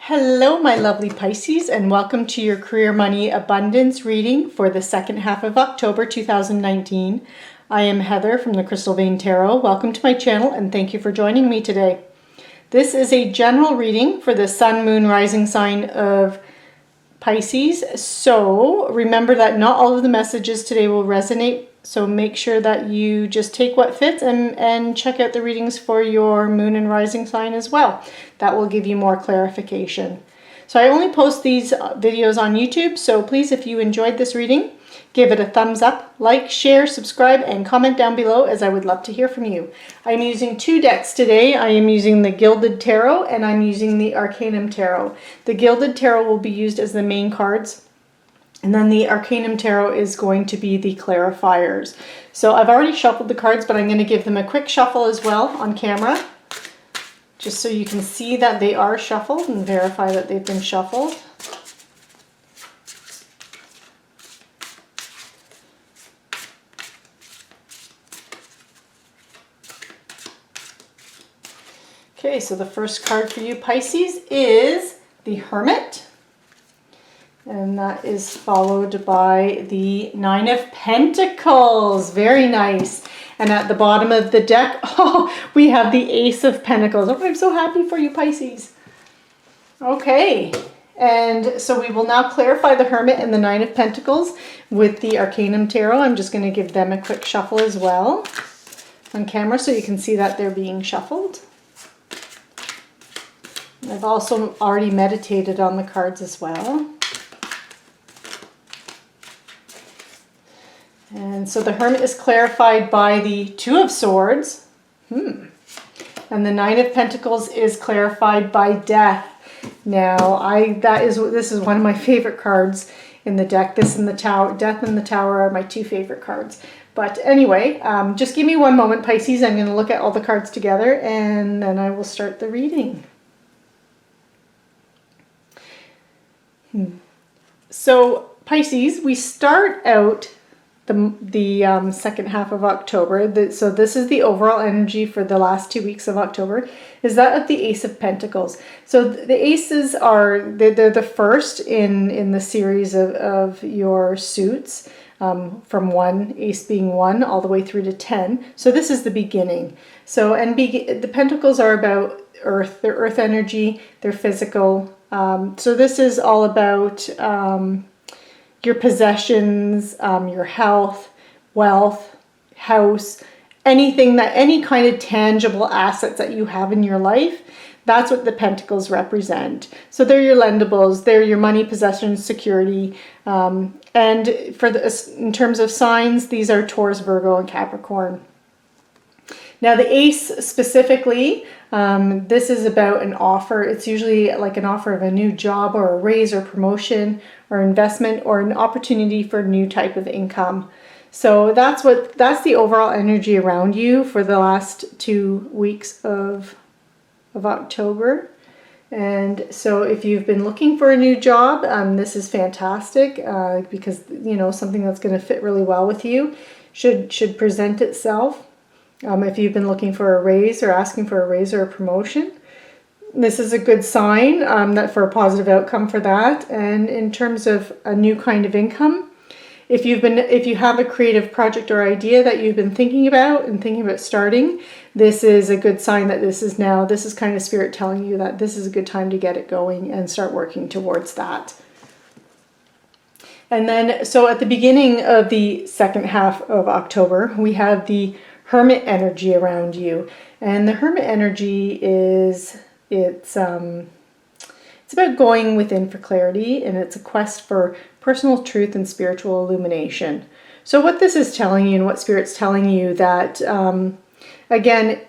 Hello, my lovely Pisces, and welcome to your Career Money Abundance reading for the second half of October 2019. I am Heather from the Crystal Vein Tarot. Welcome to my channel and thank you for joining me today. This is a general reading for the Sun, Moon, Rising sign of Pisces. So remember that not all of the messages today will resonate. So make sure that you just take what fits and check out the readings for your moon and rising sign as well. That will give you more clarification. So I only post these videos on YouTube. So please, if you enjoyed this reading, give it a thumbs up, like, share, subscribe, and comment down below as I would love to hear from you. I'm using two decks today. I am using the Gilded Tarot and I'm using the Arcanum Tarot. The Gilded Tarot will be used as the main cards. And then the Arcanum Tarot is going to be the clarifiers. So I've already shuffled the cards, but I'm going to give them a quick shuffle as well on camera, just so you can see that they are shuffled and verify that they've been shuffled. Okay, so the first card for you, Pisces, is the Hermit. And that is followed by the Nine of Pentacles. Very nice. And at the bottom of the deck, oh, we have the Ace of Pentacles. Oh, I'm so happy for you, Pisces. Okay. And so we will now clarify the Hermit and the Nine of Pentacles with the Arcanum Tarot. I'm just going to give them a quick shuffle as well on camera so you can see that they're being shuffled. I've also already meditated on the cards as well. And so the Hermit is clarified by the Two of Swords. And the Nine of Pentacles is clarified by Death. Now, this is one of my favorite cards in the deck. This and the Tower, Death and the Tower are my two favorite cards. But anyway, just give me one moment, Pisces. I'm going to look at all the cards together and then I will start the reading. So Pisces, we start out the second half of October. So this is the overall energy for the last 2 weeks of October, is that of the Ace of Pentacles. So the aces are, they're the first in the series of your suits, from 1, ace being 1, all the way through to 10. So this is the beginning. So, the Pentacles are about earth, their earth energy, their physical. So this is all about your possessions, your health, wealth, house, any kind of tangible assets that you have in your life. That's what the Pentacles represent. So they're your lendables, they're your money, possessions, security. And in terms of signs, these are Taurus, Virgo, and Capricorn. Now the Ace specifically, this is about an offer. It's usually like an offer of a new job or a raise or promotion or investment or an opportunity for a new type of income. So that's the overall energy around you for the last 2 weeks of October. And so if you've been looking for a new job, this is fantastic because something that's going to fit really well with you should present itself. If you've been looking for a raise or asking for a raise or a promotion, this is a good sign that for a positive outcome for that. And in terms of a new kind of income, if you have a creative project or idea that you've been thinking about starting, this is a good sign that this is kind of spirit telling you that this is a good time to get it going and start working towards that. And then, so at the beginning of the second half of October, we have the Hermit energy around you. And the Hermit energy it's about going within for clarity, and it's a quest for personal truth and spiritual illumination. So what this is telling you and what Spirit's telling you that, again,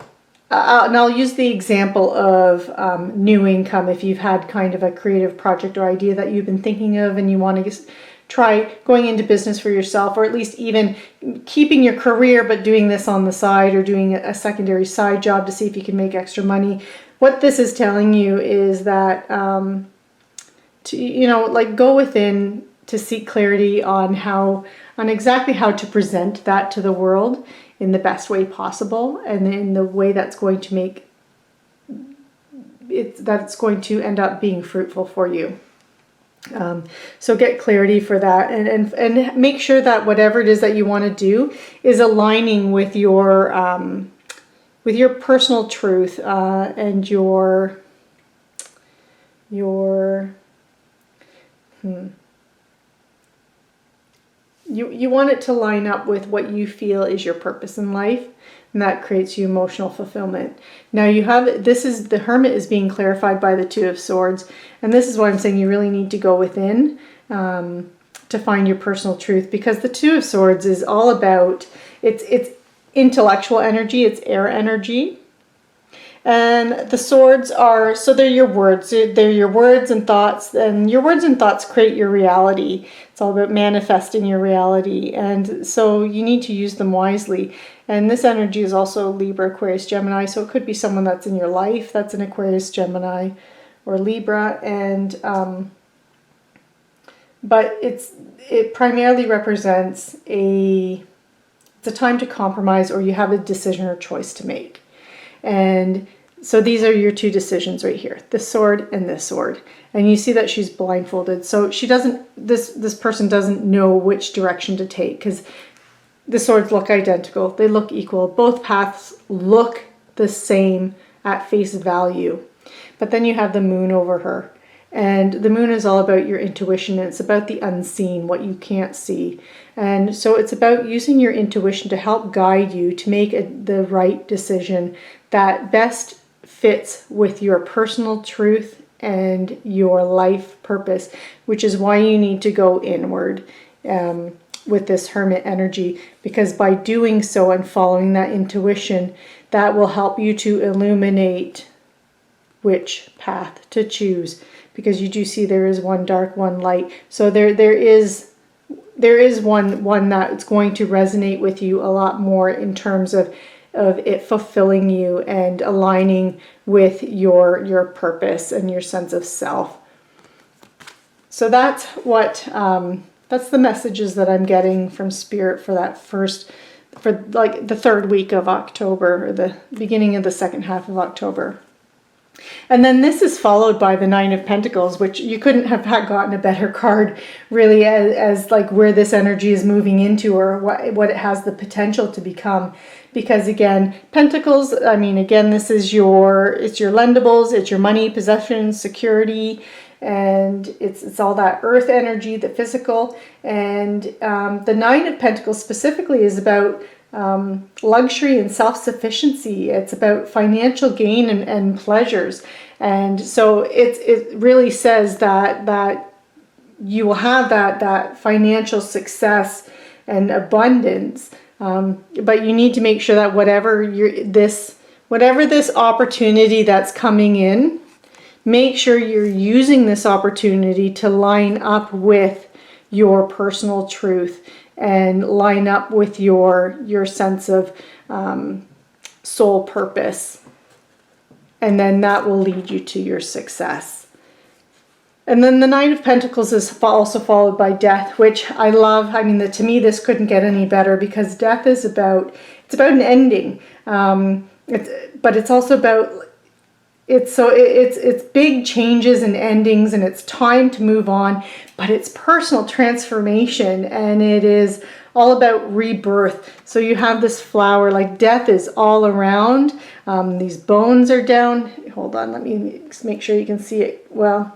and I'll use the example of new income. If you've had kind of a creative project or idea that you've been thinking of and you want to try going into business for yourself, or at least even keeping your career but doing this on the side or doing a secondary side job to see if you can make extra money. What this is telling you is that go within to seek clarity on exactly how to present that to the world in the best way possible and in the way that's going to make it's going to end up being fruitful for you. So get clarity for that, and make sure that whatever it is that you want to do is aligning with your personal truth, and your you want it to line up with what you feel is your purpose in life, and that creates you emotional fulfillment. Now the Hermit is being clarified by the Two of Swords, and this is why I'm saying you really need to go within to find your personal truth, because the Two of Swords is all about, it's intellectual energy, it's air energy. And the swords are, so they're your words. They're your words and thoughts, and your words and thoughts create your reality. It's all about manifesting your reality, and so you need to use them wisely. And this energy is also Libra, Aquarius, Gemini, so it could be someone that's in your life that's an Aquarius, Gemini, or Libra, and but it primarily represents it's a time to compromise, or you have a decision or choice to make. And so these are your two decisions right here, this sword and this sword. And you see that she's blindfolded. So this person doesn't know which direction to take, because the swords look identical. They look equal. Both paths look the same at face value. But then you have the moon over her. And the moon is all about your intuition. It's about the unseen, what you can't see. And so it's about using your intuition to help guide you to make the right decision that best fits with your personal truth and your life purpose, which is why you need to go inward with this Hermit energy, because by doing so and following that intuition, that will help you to illuminate which path to choose, because you do see there is one dark, one light. So there is one that's going to resonate with you a lot more in terms of it fulfilling you and aligning with your purpose and your sense of self. So that's that's the messages that I'm getting from Spirit for like the third week of October, or the beginning of the second half of October. And then this is followed by the Nine of Pentacles, which you couldn't have gotten a better card really as like where this energy is moving into, or what it has the potential to become. Because again, Pentacles, I mean, again, this is it's your lendables, it's your money, possessions, security, and it's all that earth energy, the physical. And the Nine of Pentacles specifically is about luxury and self-sufficiency. It's about financial gain and pleasures. And so it really says that you will have that financial success and abundance. But you need to make sure that whatever this opportunity that's coming in, make sure you're using this opportunity to line up with your personal truth and line up with your sense of soul purpose. And then that will lead you to your success. And then the Nine of Pentacles is also followed by death, which I love. I mean, to me, this couldn't get any better, because death is about an ending. But it's also about, it's big changes and endings, and it's time to move on, but it's personal transformation, and it is all about rebirth. So you have this flower, like death is all around. These bones are down. Hold on, let me make sure you can see it well.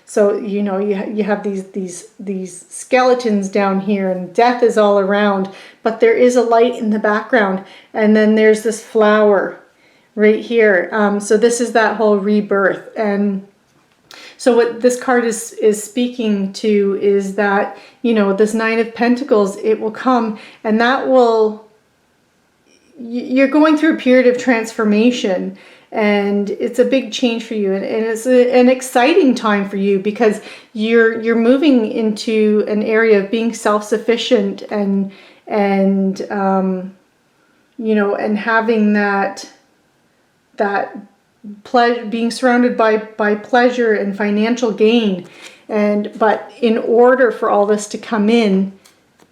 So, you know, you have these skeletons down here, and death is all around, but there is a light in the background. And then there's this flower right here. So this is that whole rebirth. And so what this card is speaking to is that, you know, this Nine of Pentacles, it will come, and you're going through a period of transformation. And it's a big change for you, and it's an exciting time for you, because you're moving into an area of being self-sufficient and you know, and having that being surrounded by pleasure and financial gain. But in order for all this to come in,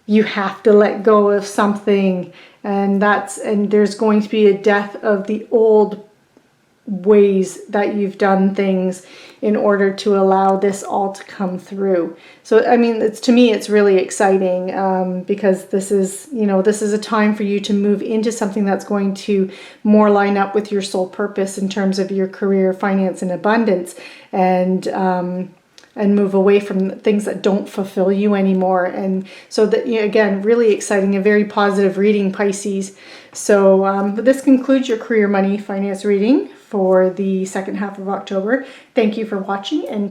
you have to let go of something, and there's going to be a death of the old ways that you've done things in order to allow this all to come through. So I mean, to me it's really exciting, because this is, this is a time for you to move into something that's going to more line up with your soul purpose in terms of your career, finance, and abundance, and move away from things that don't fulfill you anymore. And so that, again, really exciting, a very positive reading, Pisces. So this concludes your career, money, finance reading for the second half of October. Thank you for watching, and